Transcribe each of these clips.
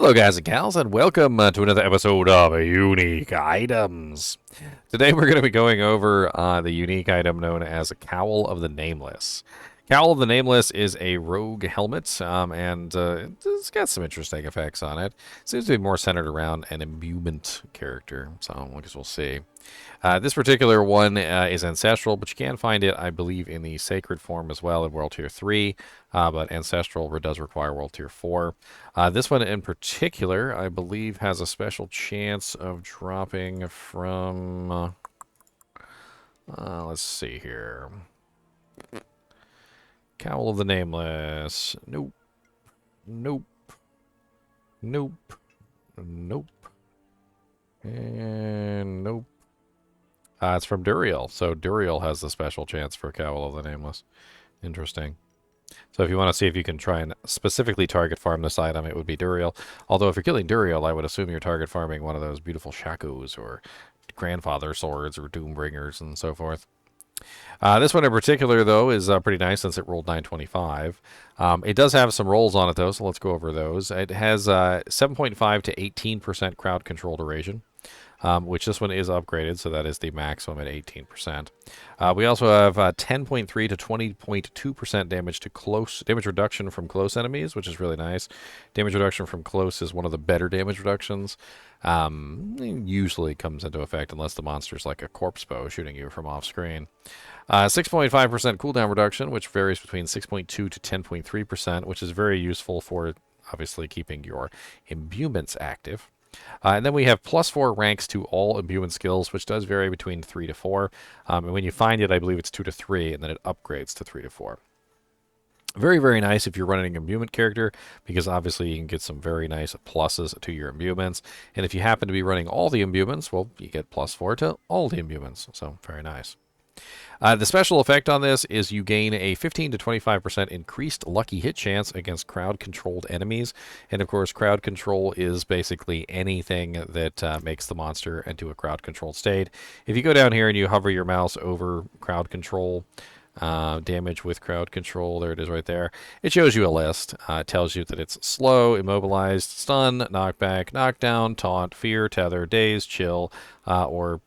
Hello, guys and gals, and welcome to another episode of Unique Items. Today, we're going to be going over the unique item known as a Cowl of the Nameless. Cowl of the Nameless is a rogue helmet, and it's got some interesting effects on it. Seems to be more centered around an imbuement character, so I guess we'll see. This particular one is Ancestral, but you can find it, I believe, in the Sacred form as well in World Tier 3, but Ancestral does require World Tier 4. This one in particular, I believe, has a special chance of dropping from... let's see here. Cowl of the Nameless. Nope. Nope. Nope. Nope. And nope. It's from Duriel. So Duriel has the special chance for Cowl of the Nameless. Interesting. So if you want to see if you can try and specifically target farm this item, it would be Duriel. Although if you're killing Duriel, I would assume you're target farming one of those beautiful Shakos or Grandfather Swords or Doombringers and so forth. This one in particular, though, is pretty nice since it rolled 925. It does have some rolls on it, though, so let's go over those. It has 7.5 to 18% crowd control duration, which this one is upgraded, so that is the maximum at 18%. We also have 10.3 to 20.2% damage reduction from close enemies, which is really nice. Damage reduction from close is one of the better damage reductions. Usually comes into effect unless the monster's like a corpse bow shooting you from off screen. 6.5% cooldown reduction, which varies between 6.2 to 10.3%, which is very useful for obviously keeping your imbuements active. And then we have +4 ranks to all imbuement skills, which does vary between 3 to 4. And when you find it, I believe it's 2 to 3, and then it upgrades to 3 to 4. Very, very nice if you're running an imbuement character, because obviously you can get some very nice pluses to your imbuements. And if you happen to be running all the imbuements, well, you get +4 to all the imbuements. So very nice. The special effect on this is you gain a 15 to 25% increased lucky hit chance against crowd-controlled enemies. And of course, crowd control is basically anything that makes the monster into a crowd-controlled state. If you go down here and you hover your mouse over crowd control, damage with crowd control, there it is right there. It shows you a list. It tells you that it's slow, immobilized, stun, knockback, knockdown, taunt, fear, tether, daze, chill, or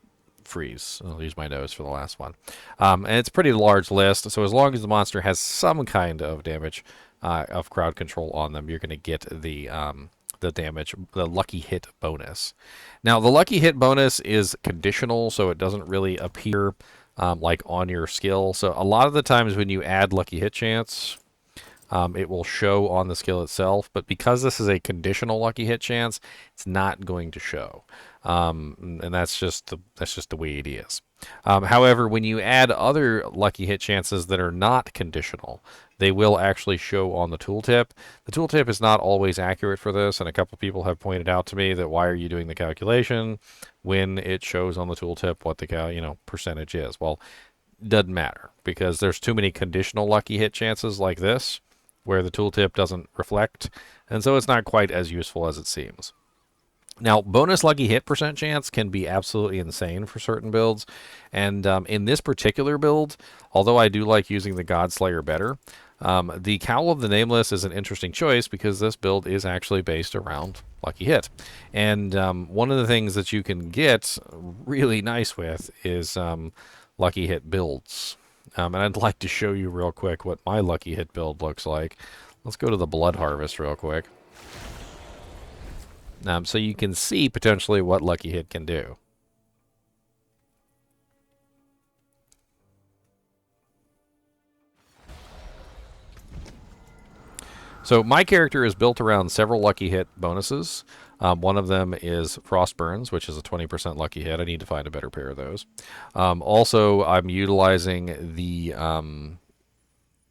freeze. I'll use my nose for the last one. And it's a pretty large list, so as long as the monster has some kind of damage of crowd control on them, you're going to get the damage, the lucky hit bonus. Now, the lucky hit bonus is conditional, so it doesn't really appear like on your skill. So a lot of the times when you add lucky hit chance, it will show on the skill itself, but because this is a conditional lucky hit chance, it's not going to show. And that's just the way it is. However, when you add other lucky hit chances that are not conditional, they will actually show on the tooltip. The tooltip is not always accurate for this, and a couple people have pointed out to me that why are you doing the calculation when it shows on the tooltip what the percentage is? Well, it doesn't matter because there's too many conditional lucky hit chances like this where the tooltip doesn't reflect, and so it's not quite as useful as it seems. Now, bonus lucky hit percent chance can be absolutely insane for certain builds, and in this particular build, although I do like using the Godslayer better, the Cowl of the Nameless is an interesting choice because this build is actually based around lucky hit. And one of the things that you can get really nice with is lucky hit builds. And I'd like to show you real quick what my lucky hit build looks like. Let's go to the Blood Harvest real quick. So you can see potentially what lucky hit can do. So my character is built around several lucky hit bonuses. One of them is Frostburns, which is a 20% lucky hit. I need to find a better pair of those. Also, I'm utilizing the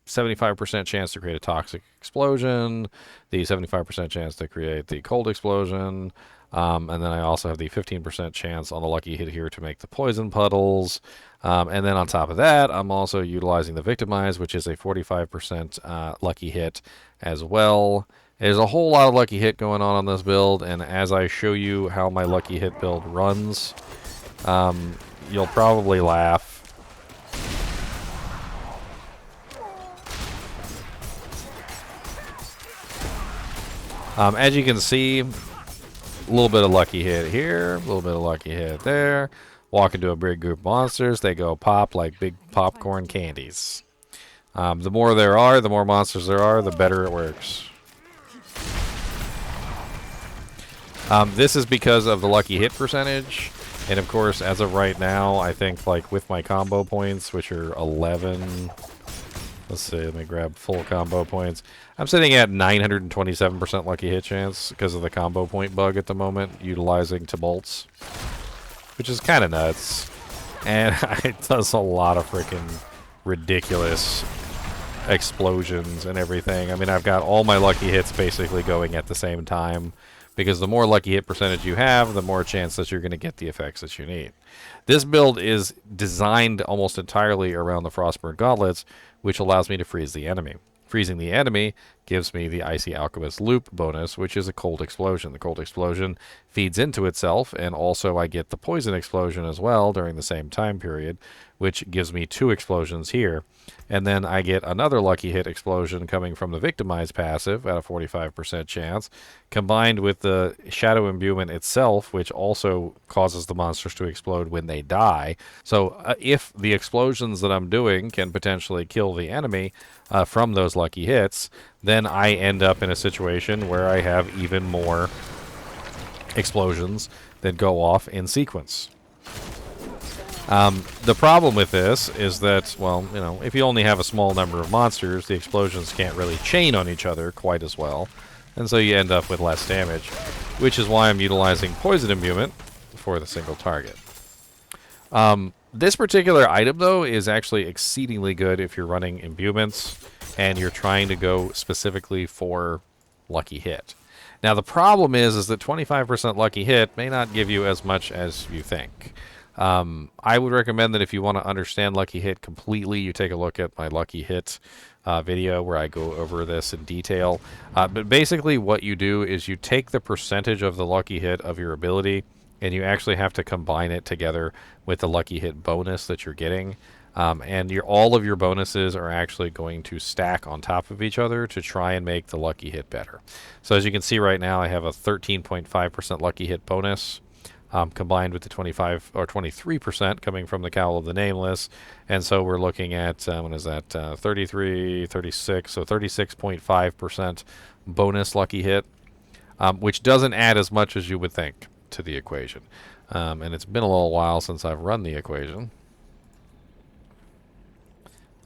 75% chance to create a toxic explosion, the 75% chance to create the cold explosion, and then I also have the 15% chance on the lucky hit here to make the poison puddles. And then on top of that, I'm also utilizing the Victimize, which is a 45% lucky hit as well. There's a whole lot of lucky hit going on this build, and as I show you how my lucky hit build runs, you'll probably laugh. As you can see, a little bit of lucky hit here, a little bit of lucky hit there. Walk into a big group of monsters, they go pop like big popcorn candies. The more there are, the more monsters there are, the better it works. This is because of the lucky hit percentage. And of course, as of right now, I think like with my combo points, which are 11. Let's see, let me grab full combo points. I'm sitting at 927% lucky hit chance because of the combo point bug at the moment, utilizing to bolts, which is kind of nuts. And it does a lot of freaking ridiculous explosions and everything. I mean, I've got all my lucky hits basically going at the same time, because the more lucky hit percentage you have, the more chance that you're going to get the effects that you need. This build is designed almost entirely around the Frostburn Gauntlets, which allows me to freeze the enemy. Freezing the enemy gives me the Icy Alchemist Loop bonus, which is a cold explosion. The cold explosion feeds into itself, and also I get the poison explosion as well during the same time period, which gives me 2 explosions here. And then I get another lucky hit explosion coming from the Victimize passive at a 45% chance, combined with the Shadow Imbuement itself, which also causes the monsters to explode when they die. So if the explosions that I'm doing can potentially kill the enemy from those lucky hits, then I end up in a situation where I have even more explosions that go off in sequence. The problem with this is that, well, you know, if you only have a small number of monsters, the explosions can't really chain on each other quite as well, and so you end up with less damage, which is why I'm utilizing Poison Imbuement for the single target. This particular item, though, is actually exceedingly good if you're running Imbuments and you're trying to go specifically for lucky hit. Now, the problem is that 25% lucky hit may not give you as much as you think. I would recommend that if you want to understand lucky hit completely, you take a look at my lucky hit video where I go over this in detail. But basically what you do is you take the percentage of the lucky hit of your ability, and you actually have to combine it together with the lucky hit bonus that you're getting. And all of your bonuses are actually going to stack on top of each other to try and make the lucky hit better. So as you can see right now, I have a 13.5% lucky hit bonus, combined with the 25 or 23% coming from the Cowl of the Nameless. And so we're looking at, what is that, 33, 36, so 36.5% bonus lucky hit, which doesn't add as much as you would think to the equation. And it's been a little while since I've run the equation.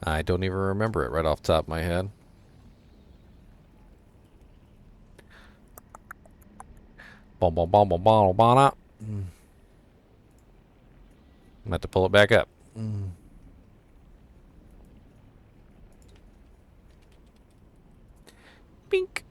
I don't even remember it right off the top of my head. Bom, bom, bom, bom, bom, bom, up. I'm about to pull it back up. Bink.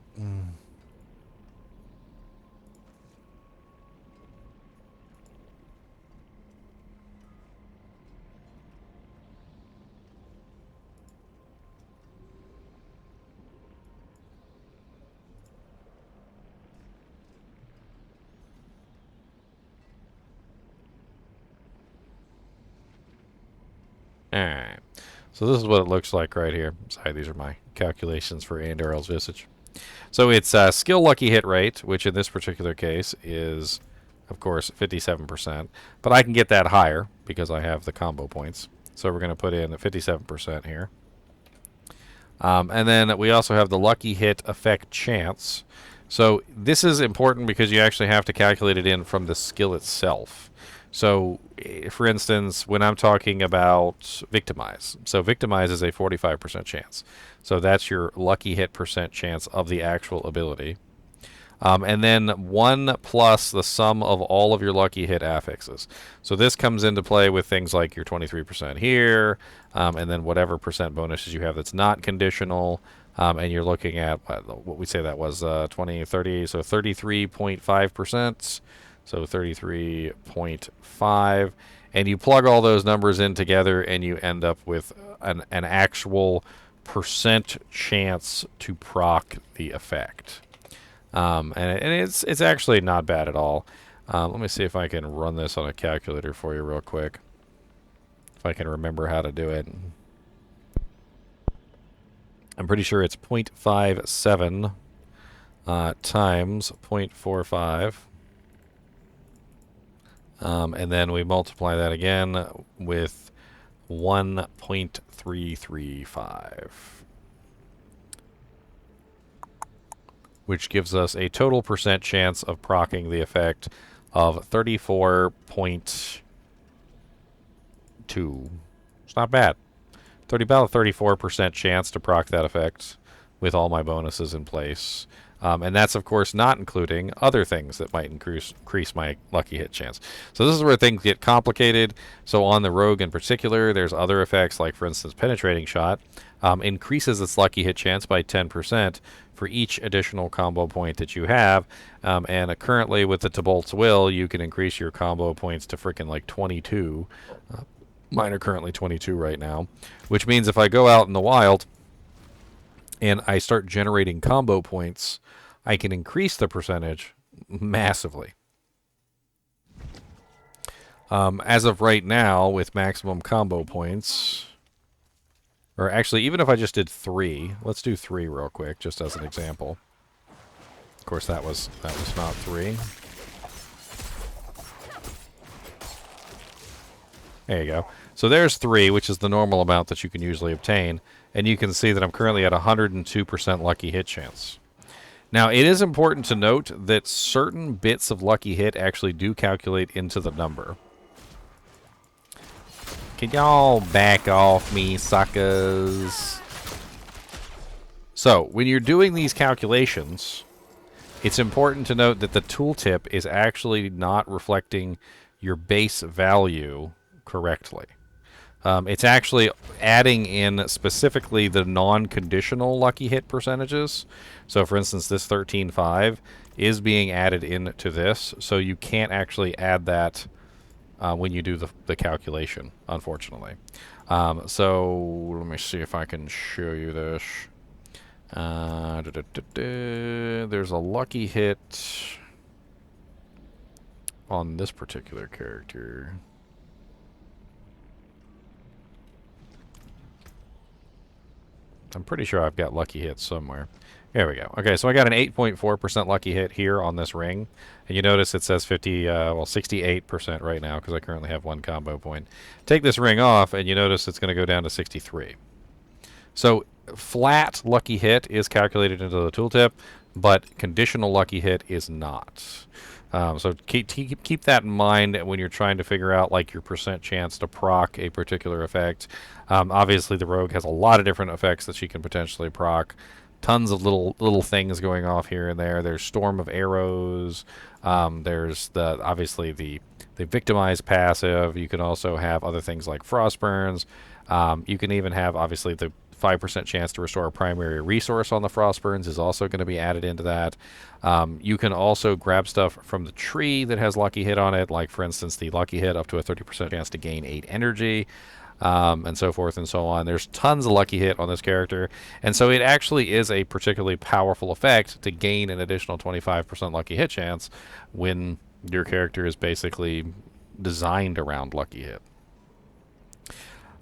Alright, so this is what it looks like right here. Sorry, these are my calculations for Andorel's Visage. So it's skill lucky hit rate, which in this particular case is, of course, 57%. But I can get that higher because I have the combo points. So we're going to put in 57% here. And then we also have the lucky hit effect chance. So this is important because you actually have to calculate it in from the skill itself. So, for instance, when I'm talking about Victimize, so Victimize is a 45% chance. So that's your lucky hit percent chance of the actual ability. And then 1 plus the sum of all of your lucky hit affixes. So this comes into play with things like your 23% here, and then whatever percent bonuses you have that's not conditional. And you're looking at what we say that was 20, 30, so 33.5%. So 33.5, and you plug all those numbers in together, and you end up with an actual percent chance to proc the effect. And it's actually not bad at all. Let me see if I can run this on a calculator for you real quick, if I can remember how to do it. I'm pretty sure it's 0.57 times 0.45. And then we multiply that again with 1.335. Which gives us a total percent chance of proccing the effect of 34.2. It's not bad. About a 34% chance to proc that effect with all my bonuses in place. And that's, of course, not including other things that might increase my lucky hit chance. So this is where things get complicated. So on the rogue in particular, there's other effects, like, for instance, penetrating shot increases its lucky hit chance by 10% for each additional combo point that you have. And currently, with the Tobolt's Will, you can increase your combo points to freaking like 22. Mine are currently 22 right now, which means if I go out in the wild and I start generating combo points, I can increase the percentage massively. As of right now, with maximum combo points, or actually, even if I just did 3, let's do 3 real quick, just as an example. Of course, that was not 3. There you go. So there's 3, which is the normal amount that you can usually obtain. And you can see that I'm currently at 102% lucky hit chance. Now, it is important to note that certain bits of lucky hit actually do calculate into the number. Can y'all back off me, suckers? So, when you're doing these calculations, it's important to note that the tooltip is actually not reflecting your base value correctly. It's actually adding in specifically the non-conditional lucky hit percentages. So, for instance, this 13.5 is being added into this, so you can't actually add that when you do the calculation, unfortunately. So, let me see if I can show you this. There's a lucky hit on this particular character. I'm pretty sure I've got lucky hits somewhere. There we go. Okay, so I got an 8.4% lucky hit here on this ring. And you notice it says 68% right now because I currently have 1 combo point. Take this ring off and you notice it's going to go down to 63. So flat lucky hit is calculated into the tooltip, but conditional lucky hit is not. So keep that in mind when you're trying to figure out like your percent chance to proc a particular effect. Obviously, the rogue has a lot of different effects that she can potentially proc. Tons of little things going off here and there. There's Storm of Arrows. There's obviously the Victimize passive. You can also have other things like Frostburns. You can even have obviously the 5% chance to restore a primary resource on the Frostburns is also going to be added into that. You can also grab stuff from the tree that has lucky hit on it, like for instance the lucky hit up to a 30% chance to gain 8 energy, and so forth and so on. There's tons of lucky hit on this character, and so it actually is a particularly powerful effect to gain an additional 25% lucky hit chance when your character is basically designed around lucky hit.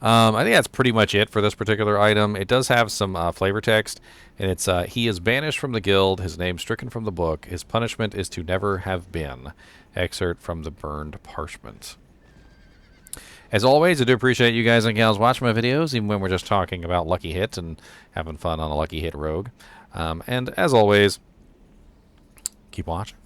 I think that's pretty much it for this particular item. It does have some flavor text, and it's, he is banished from the guild, his name stricken from the book, his punishment is to never have been. Excerpt from the burned parchment. As always, I do appreciate you guys and gals watching my videos, even when we're just talking about lucky hit and having fun on a lucky hit rogue. And as always, keep watching.